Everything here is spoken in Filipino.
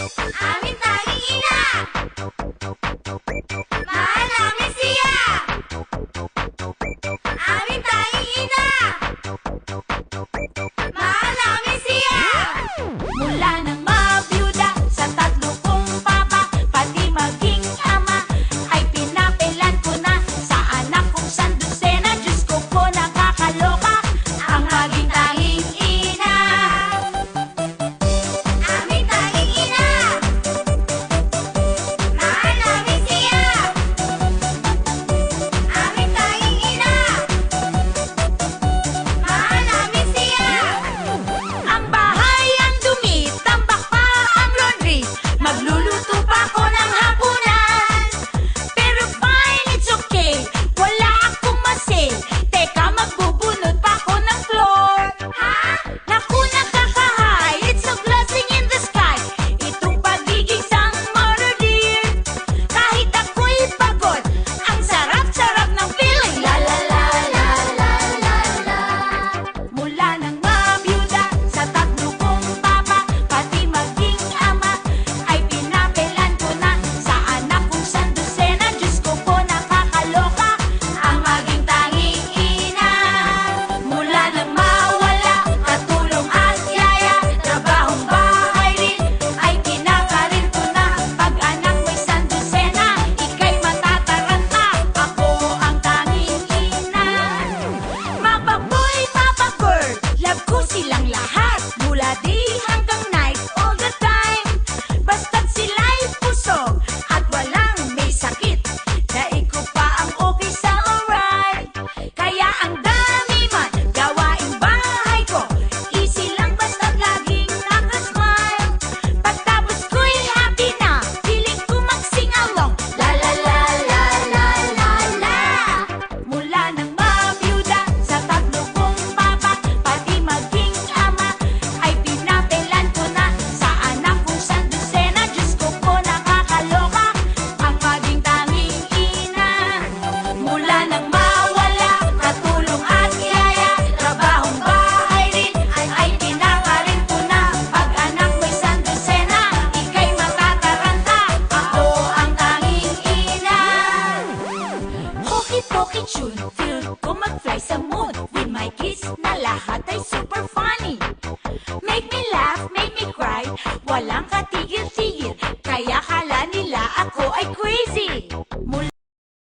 Aming tanging ina, mahal namin siya. Aming tanging ina, mahal namin siya. Mula nang mabiyuda sa tatlo kong papa, pati maging ama, ay pinapilan ko na sa anak kong sandusena. Diyos ko po, nakakaloka ang maging tanging ina. Aming tanging ina, mahal namin siya. Aming tanging ina, mahal namin siya. Ang bahay ang dumi, tambak pa ang laundry, magluluto pa ako ng hapunan. Pero fine, it's okay, wala akong masil. Teka, magbubunot pa ako ng floor. Ha? Naku, nakakahay, it's a blessing in the sky. Itong pagiging sang mother dear. Kahit ako'y pagod, ang sarap-sarap ng feeling. La la la la la la la. Mula nang mabiyuda sa tatlo kong papa, pati maging ama, ay pinapilan ko na sa anak kong sandusena. Diyos ko po, nakakaloka ang maging tanging ina. Mula nang mawala, katulong at yaya, trabahong bahay rin, ay kinakarin ko na. Pag anak mo'y sandusena, ika'y matataranta, ako ang tanging ina. Mapa boy, papa bird, love ko silang lahat, mula day hanggang night, all the time. Basta't sila'y pusog at walang may sakit, daig ko pa ang okay sa alright. Kaya ang dami man gawaing bahay ko, easy lang basta't laging nakasmile. Pagtapos ko'y happy na, feeling ko mag-sing along. La la la la la la la. Mula nang mabiyuda sa tatlo kong papa, pati maging ama, ay pinapilan ko na sa anak kong sandusena. Diyos ko po, nakakaloka ang maging tanging ina. Mula nang mawala, katulong at yaya, trabahong bahay rin, ay kinakarin ko na. Pag anak mo'y sandusena, ika'y matataranta, ako ang tanging ina. Hoki-poki tune, feel ko mag-fly sa moon. With my kiss na lahat ay super fun.